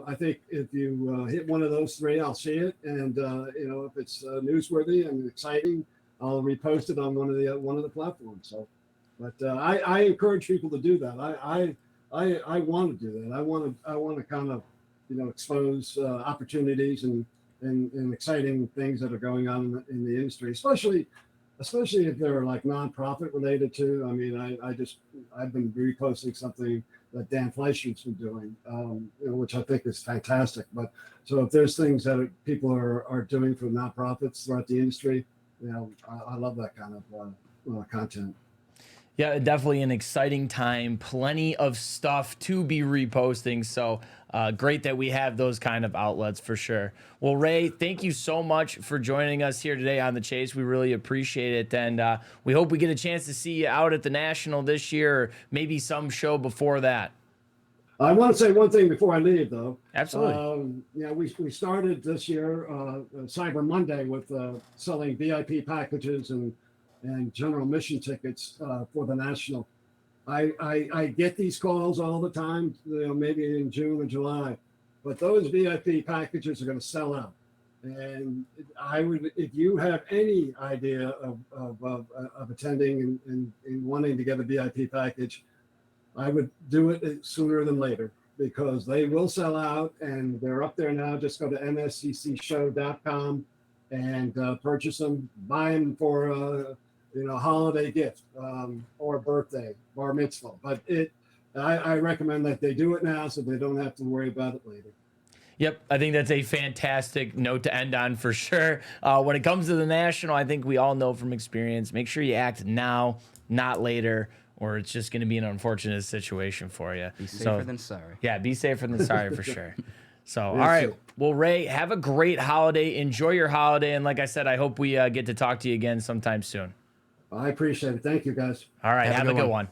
I think if you hit one of those three, I'll see it, and if it's newsworthy and exciting, I'll repost it on one of the platforms. So, but I encourage people to do that. I want to do that. I want to kind of, expose opportunities and exciting things that are going on in the industry, especially if they're like nonprofit related to. I mean, I've been reposting something that Dan Fleischer's been doing, which I think is fantastic. But so if there's things that people are doing for nonprofits throughout the industry, I love that kind of content. Yeah, definitely an exciting time. Plenty of stuff to be reposting. So great that we have those kind of outlets for sure. Well, Ray, thank you so much for joining us here today on The Chase. We really appreciate it. And we hope we get a chance to see you out at the National this year, or maybe some show before that. I want to say one thing before I leave, though. Absolutely. We started this year Cyber Monday with selling VIP packages and general admission tickets for the National. I get these calls all the time, maybe in June or July, but those VIP packages are going to sell out. And I would, if you have any idea of attending and wanting to get a VIP package, I would do it sooner than later, because they will sell out, and they're up there now. Just go to nsccshow.com and purchase them, buy them for holiday gift or birthday, bar mitzvah. But I recommend that they do it now so they don't have to worry about it later. Yep, I think that's a fantastic note to end on for sure. When it comes to the National, I think we all know from experience, make sure you act now, not later, or it's just going to be an unfortunate situation for you. Be safer than sorry. Yeah, be safer than sorry for sure. So, all right. Well, Ray, have a great holiday. Enjoy your holiday. And like I said, I hope we get to talk to you again sometime soon. I appreciate it. Thank you, guys. All right. Have a good one.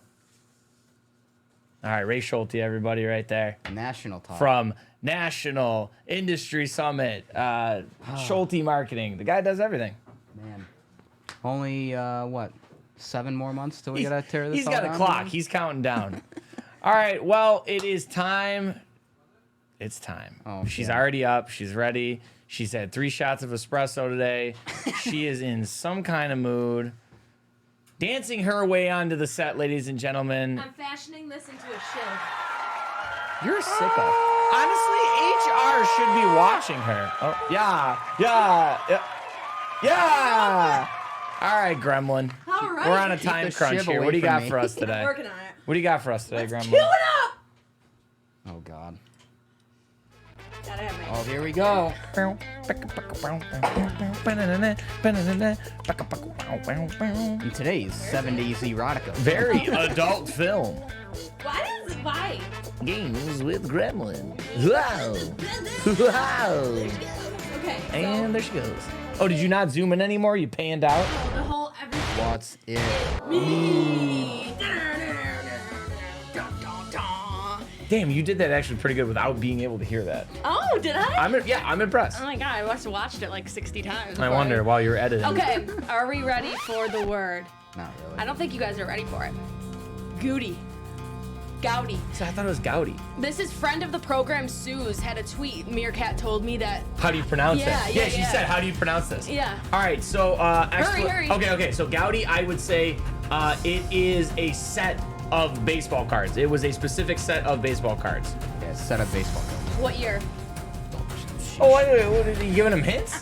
All right. Ray Schulte, everybody right there. National talk. From National Industry Summit. Schulte Marketing. The guy does everything. Man. Only, 7 more months till we got to tear this He's all got down? a clock. He's counting down. All right. Well, it is time. It's time. Oh, She's yeah. already up. She's ready. She's had 3 shots of espresso today. She is in some kind of mood. Dancing her way onto the set, ladies and gentlemen. I'm fashioning this into a shield. You're a sicko. Honestly, HR should be watching her. Oh, yeah. All right, Gremlin. All right. We're on a Keep time the crunch shiv here. away What do you from got me. for us today? I'm working on it. What do you got for us today, Gremlin? Cue it up! Oh, God. Gotta have my Oh, here we go. In today's 70s erotica. Very adult film. Why? Games with Gremlin. Wow. Wow. Okay. So And there she goes. Oh, did you not zoom in anymore? You panned out? the whole everything. What's it? Me. Damn, you did that actually pretty good without being able to hear that. Oh, did I? I'm impressed. Oh my god, I must have watched it like 60 times. I before wonder while you're editing. Okay, are we ready for the word? Not really. I don't think you guys are ready for it. Goody. Gouty. So I thought it was Goudy. This is friend of the program, Suze, had a tweet. Meerkat told me that. How do you pronounce Yeah, it? yeah, She yeah. said, how do you pronounce this? Yeah. All right, so Hurry. Okay, so Goudy, I would say it is a set of baseball cards. It was a specific set of baseball cards. Yeah, set up baseball cards. What year? Oh, wait, what, are you giving him hints?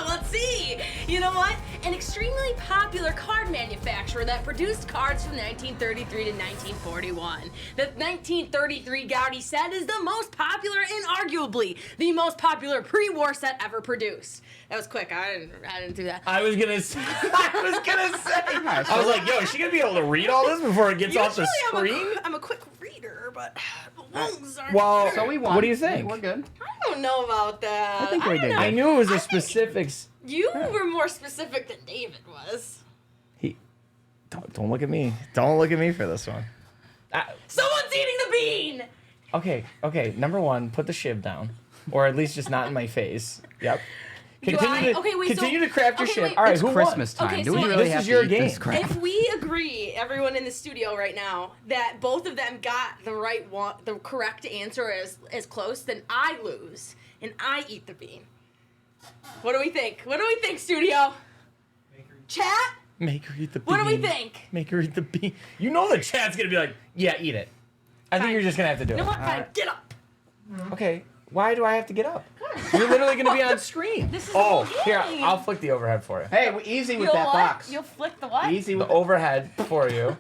Let's see. You know what? An extremely popular card manufacturer that produced cards from 1933 to 1941. The 1933 Goudy set is the most popular and arguably the most popular pre-war set ever produced. That was quick. I didn't do that. I was gonna say. I was like, yo, is she gonna be able to read all this before it gets off the screen? I'm a quick reader, but lungs aren't. Well, So we won. what do you think? We're good. I don't know about that. I think we did. I knew it was a specifics. You were more specific than David was. Don't look at me. Don't look at me for this one. Someone's eating the bean. Okay. Number one, put the shiv down, or at least just not in my face. Yep. Continue to craft your okay, shiv. wait. All right, It's who Christmas won? time. Okay, Do we so really this have is to your eat this game. crap? If we agree, everyone in the studio right now, that both of them got the correct answer as close, then I lose and I eat the bean. What do we think? What do we think, studio? Chat? Make her eat the bean. What do we think? Make her eat the bean. You know the chat's gonna be like, yeah, eat it. I think Fine. you're just gonna have to do You know it. what? Fine, get up. Okay. Why do I have to get up? You're literally gonna be on screen. This is the whole Here, game. I'll flick the overhead for you. Hey, easy with You'll that what? box. You'll flick the what? Easy The with overhead for you.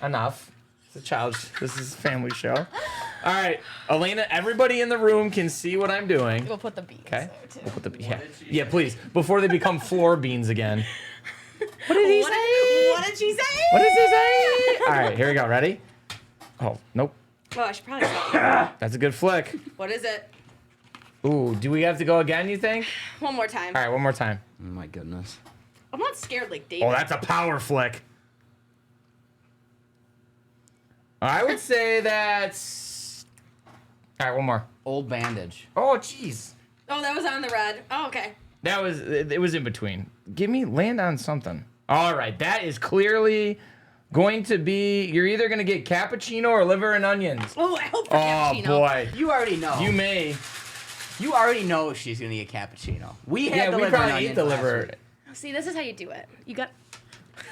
Enough. It's a child. This is a family show. All right, Elena. Everybody in the room can see what I'm doing. We'll put the beans Okay. there too. We'll put the yeah, please, before they become floor beans again. What did he say? What did she say? What does he say? All right, here we go. Ready? Oh, nope. Oh, I should probably stop. That's a good flick. What is it? Ooh, do we have to go again, you think? One more time. All right, one more time. Oh my goodness. I'm not scared like David. Oh, that's a power flick. I would say that's... All right, one more. Old bandage. Oh, jeez. Oh, that was on the red. Oh, okay. It was in between. Land on something. All right, that is clearly going to be, you're either going to get cappuccino or liver and onions. Oh, I hope for Oh, cappuccino. boy. You already know. You may. You already know she's gonna get cappuccino. We had Yeah, the we liver and probably eat onions the last liver. week. See, this is how you do it. You got.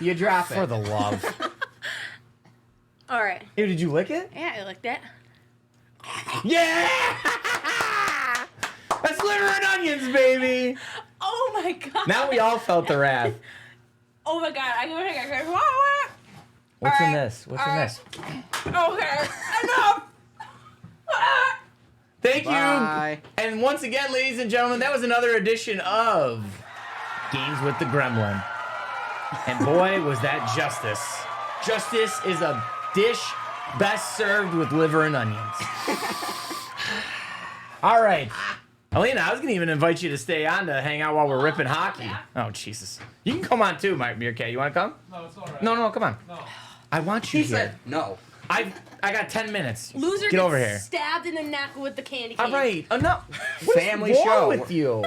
You drop it. For the love. All right. Ew, did you lick it? Yeah, I like that. Yeah! That's liver and onions, baby. Oh my god. Now we all felt the wrath. Oh my god. What's in Alright, this? What's in alright. this? Okay. Enough. Thank Bye. you. And once again, ladies and gentlemen, that was another edition of Games with the Gremlin. And boy, was that justice. Justice is a dish best served with liver and onions. All right. Alina, I was going to even invite you to stay on to hang out while we're ripping hockey. Oh, Jesus. You can come on too, Mike Meerkat. You want to come? No, it's all right. No, come on. No. I want you He here. said no. I got 10 minutes. Loser Get gets over here. stabbed in the neck with the candy cane. All right. Enough. What is Family wrong show. with you?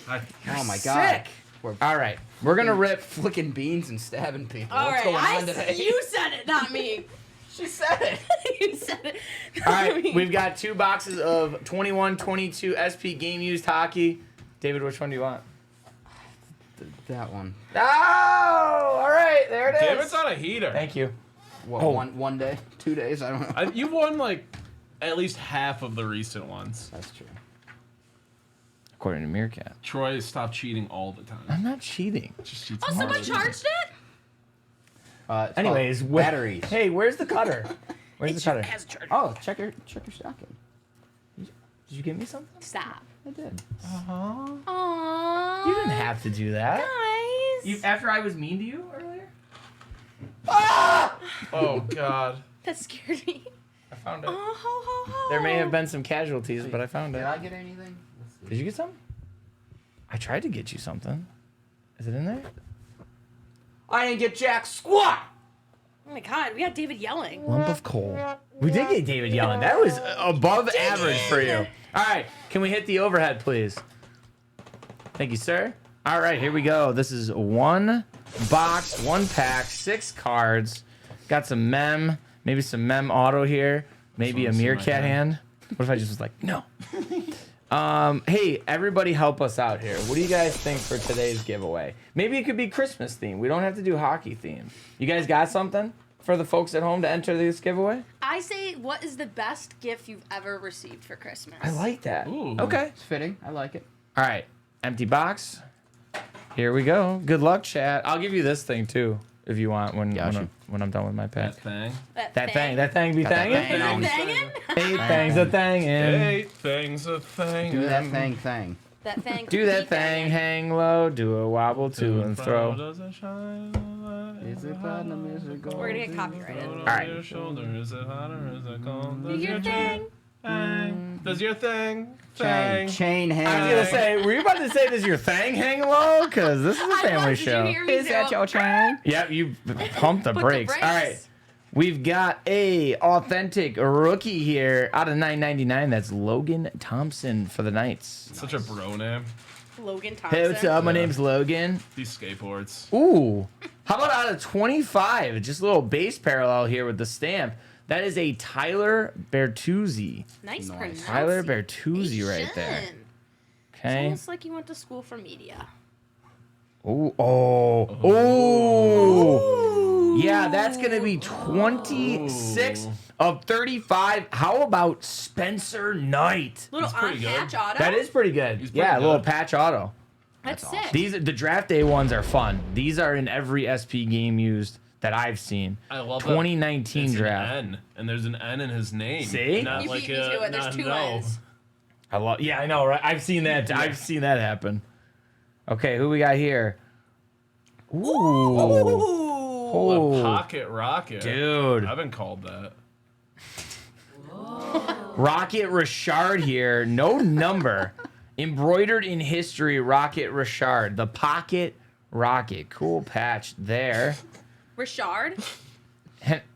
Oh my god. Sick. We're All right. We're going to rip. flicking beans and stabbing people. All What's right. going on today? You said it, not me. She said it. You said it. All not right. me. We've got 2 boxes of 21-22 SP game used hockey. David, which one do you want? That one. Oh, all right. There it is. David's on a heater. Thank you. What, Oh. one day? 2 days? I don't know. You won like at least half of the recent ones. That's true. According to Meerkat. Troy stopped cheating all the time. I'm not cheating. Just cheats Oh, all someone the charged it? It's Anyways, called where- batteries. Hey, where's the cutter? Where's the cutter? Has a charger. Oh, check your stocking. Did you give me something? Stop. I did. Aww. You didn't have to do that. Guys. After I was mean to you earlier? Oh God. That scared me. I found it. Oh, ho, ho, ho. There may have been some casualties, but I found Did it. I get anything? Let's see. Did you get something? I tried to get you something. Is it in there? I didn't get jack squat. Oh my God, we got David yelling. Lump of coal. We did get David yelling. That was above average for you. All right, can we hit the overhead, please? Thank you, sir. All right, here we go. This is one box, one pack, 6 cards. Got some mem, maybe some mem auto here, maybe a meerkat hand. What if I just was like, no? Hey, everybody help us out here. What do you guys think for today's giveaway? Maybe it could be Christmas themed. We don't have to do hockey theme. You guys got something for the folks at home to enter this giveaway? I say, what is the best gift you've ever received for Christmas? I like that. Ooh. Okay. It's fitting. I like it. All right. Empty box. Here we go. Good luck, chat. I'll give you this thing too if you want when I'm done with my pack. That That thing be Got that thangin'? thing on. Thangin'? 8 things a thangin'. 8 things a thing. Do that thing. That thing. Do that keep thing, bangin'. hang low, do a wobble to and throw. Does it shine? Is it platinum? Is it gold? We're gonna get copyrighted. All right. Your shoulder, is it hot or is it cold? Do your thing. Does your thing? Chain I was hang. gonna say, were you about to say does your thing hang low? Because this is a I family was, did show. you hear me Is that say- your chain? Yep, you pumped the Put the brakes. All right. We've got a authentic rookie here out of 9.99. That's Logan Thompson for the Knights. Such a bro name. Logan Thompson. Hey, what's up? My name's Logan. These skateboards. Ooh. How about out of 25? Just a little base parallel here with the stamp. That is a Tyler Bertuzzi. Nice pronunciation. Tyler Bertuzzi right there. It's Okay. almost like you went to school for media. Ooh. Oh. Yeah, that's going to be 26 of 35. How about Spencer Knight? Little That's pretty good. on-patch auto. That is pretty good. He's pretty Yeah, a little good. patch auto. That's That's sick. These the draft day ones are fun. These are in every SP game used that I've seen. I love 2019 it's draft. An N, and there's an N in his name. See? Not You like beat me to it. There's not two no. N's. I love. Yeah, I know, right? I've seen that. I've seen that happen. Okay, who we got here? Ooh, A pocket rocket. dude, I've been called that. Rocket Richard here. No number, embroidered in history. Rocket Richard, the pocket rocket. Cool patch there. Richard.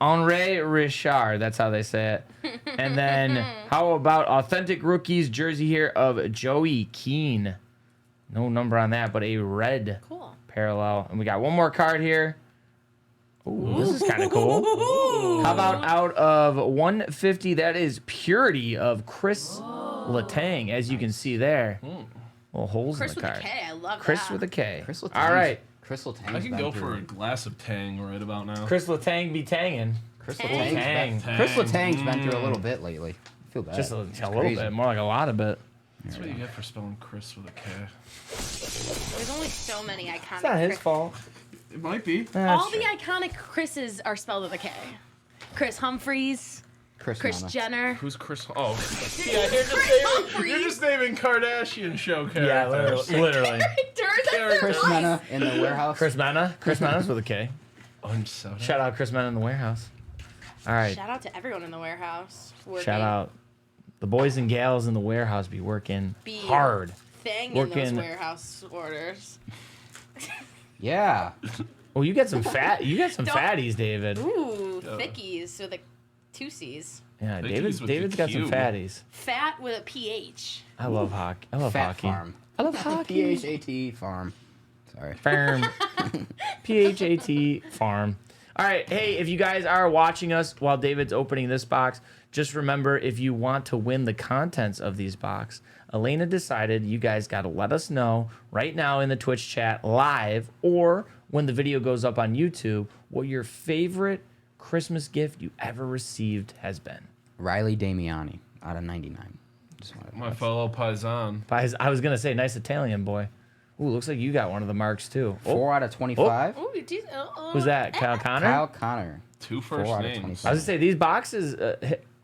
Henri Richard, that's how they say it. And then how about authentic rookies jersey here of Joey Keane? No number on that, but a red Cool. parallel. And we got one more card here. Ooh, this is kind of cool. How about out of 150? That is Purity of Chris Letang, as you can see there. Little holes Chris in the with a card. K. I love Chris that. with a K. Crystal All right. Crystal Tang's I can been go through- for a glass of Tang right about now. Chris Letang be tangin'. Crystal Tang. Tang's Tang. Crystal Tang's been through a little bit lately. I feel bad. Just a It's little crazy. bit, more like a lot of it. That's what you get for spelling Chris with a K. There's only so many iconic. It's not his Chris- fault. It might be. All the iconic Chris's are spelled with a K. Chris Humphreys, Kris Mama. Jenner. Who's Chris? Oh, Yeah, you're just naming Kardashian show characters. Yeah, literally. Chris Mena in the warehouse. Chris Mena. Chris Mena's with a K. Unsoda. Shout out Chris Mena in the warehouse. All right. Shout out to everyone in the warehouse. Shout out. The boys and gals in the warehouse be working Be hard. Thing in those Working- warehouse orders. Yeah. Oh, you got some fat. You got some Don't- fatties, David. Ooh, thickies with a two C's. Yeah, Thickies David's with the David's got some Q. fatties. Fat with a PH. I love hockey. I love Fat hockey. Farm. I love hockey. PHAT Farm. Sorry. Farm. PHAT farm. All right. Hey, if you guys are watching us while David's opening this box, just remember if you want to win the contents of these boxes, Elena decided you guys got to let us know right now in the Twitch chat live or when the video goes up on YouTube what your favorite Christmas gift you ever received has been. Riley Damiani out of 99. Just wanted to- My fellow paisan. I was going to say nice Italian boy. Ooh, looks like you got one of the marks too. Oh, 4 out of 25. Ooh, who's that? Kyle Connor? Kyle Connor. Two 4 first out of names. 25. I was gonna say these boxes,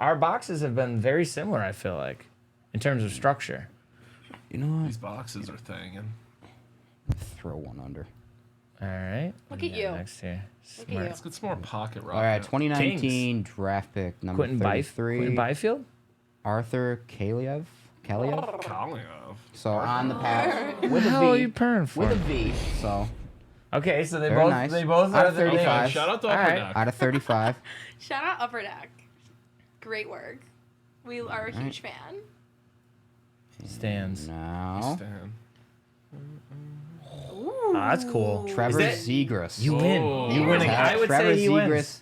our boxes have been very similar. I feel like, in terms of structure. You know what? These boxes are thangin'. Throw one under. All right. Look what do at we got you. Next here. Look at Smart. you. Let's get some more pocket rocket. All right, 2019 draft pick number Quentin 33. Byfield. Arthur Kaliev. Kaliev. So on the pack with What the a hell are you V. purring for? With a V. So Okay, so they Very both nice. they both Out are of the 35. Shout out to All Upper right. Deck. Out of 35. Shout out Upper Deck. Great work. We are a huge fan. Stands. Now, Stan. Ooh. Oh, that's cool. Trevor Is that- Zegras. You win. Oh. You winning. I would Trevor say he wins. Zegras,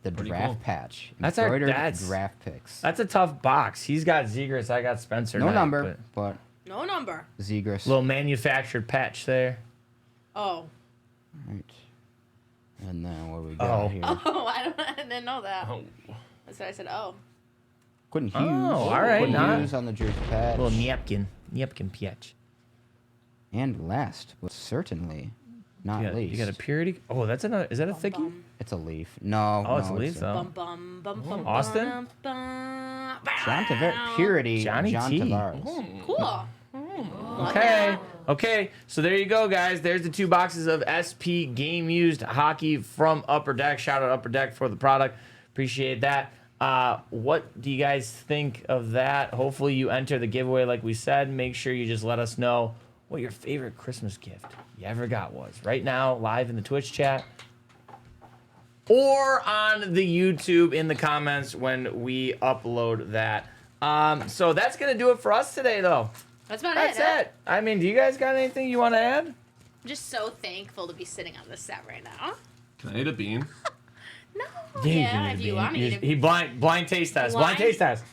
the Pretty draft cool. patch. That's our- Embroidered that's- draft picks. That's a tough box. He's got Zegras. I got Spencer. No Knight, number, but No number. Zegras. Little manufactured patch there. Oh. Right. And then what do we got Oh. here? Oh, I didn't know that. Oh. That's what I said. Oh. Quentin Hughes. Oh, all right, Quentin not- Hughes on the jersey patch. Little napkin patch. And last, but certainly not least, You got a purity. Oh, that's another. Is that a thickie? Bum, it's a leaf. No. Oh, it's no, a leaf though. bum, bum, bum, bum, Austin? bum, bum. John Tavares. Purity. Johnny John T. Tavares. Cool. Okay. Okay. So there you go, guys. There's the 2 boxes of SP game used hockey from Upper Deck. Shout out Upper Deck for the product. Appreciate that. What do you guys think of that? Hopefully you enter the giveaway like we said. Make sure you just let us know what your favorite Christmas gift you ever got was. Right now, live in the Twitch chat. Or on the YouTube in the comments when we upload that. So that's going to do it for us today, though. That's about That's it. Huh? it. I mean, do you guys got anything you want to add? I'm just so thankful to be sitting on this set right now. Can I eat a bean? No. Yeah, Yeah, if you want me to. He blind taste test. Blind taste test.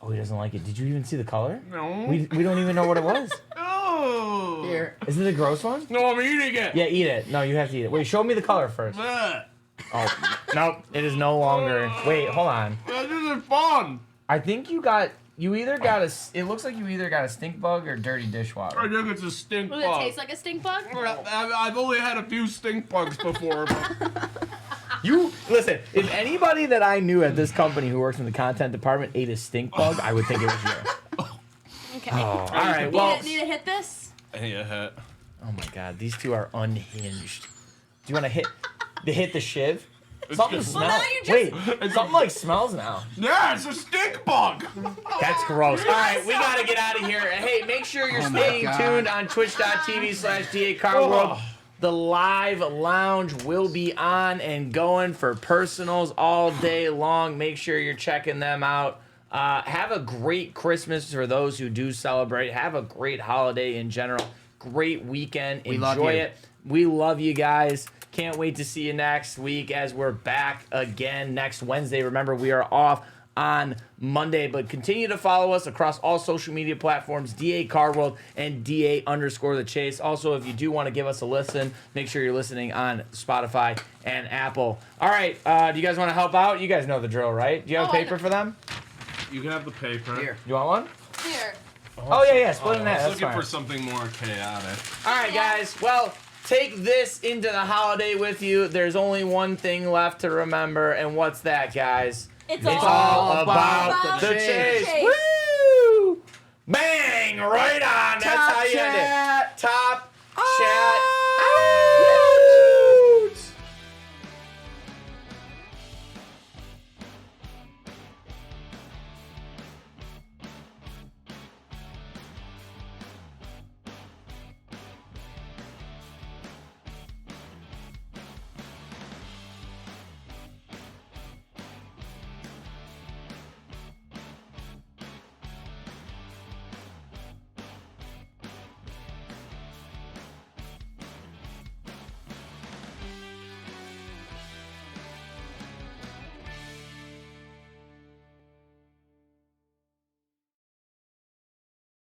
Oh, he doesn't like it. Did you even see the color? No. We don't even know what it was. Oh. Here. Is it a gross one? No, I'm eating it. Yeah, eat it. No, you have to eat it. Wait, show me the color first. Bleh. Oh, nope. It is no longer. Wait, hold on. This isn't fun. I think you either got a. It looks like you either got a stink bug or dirty dishwater. I think it's a stink Does bug. it taste like a stink bug? I've only had a few stink bugs before. But You listen. If anybody that I knew at this company who works in the content department ate a stink bug, I would think it was you. Okay. Oh, all right. Well, Need to hit this? hey, a hit. oh my God, these two are unhinged. Do you want to hit the shiv? Something just- smells. Well, now you just- Wait, something like smells now. Yeah, it's a stink bug. That's gross. All right, we gotta get out of here. Hey, make sure you're Oh my staying God. tuned on twitch.tv/DA Car World. The live lounge will be on and going for personals all day long. Make sure you're checking them out. Have a great Christmas for those who do celebrate. Have a great holiday in general. Great weekend. We love Enjoy you. it. We love you guys. Can't wait to see you next week as we're back again next Wednesday. Remember, we are off on Monday, but continue to follow us across all social media platforms, DA Car World and DA_the Chase. Also, if you do want to give us a listen, make sure you're listening on Spotify and Apple. All right, do you guys want to help out? You guys know the drill, right? Do you have Oh, I paper know. for them? You can have the paper. Here. You want one? Here. Oh, yeah, split in I that. was That's looking fine. for something more chaotic. All right, guys. Well, take this into the holiday with you. There's only one thing left to remember, and what's that, guys? It's all about about the the chase. chase. Woo! Bang! Right on. That's Top how you end chat. it. Top chat.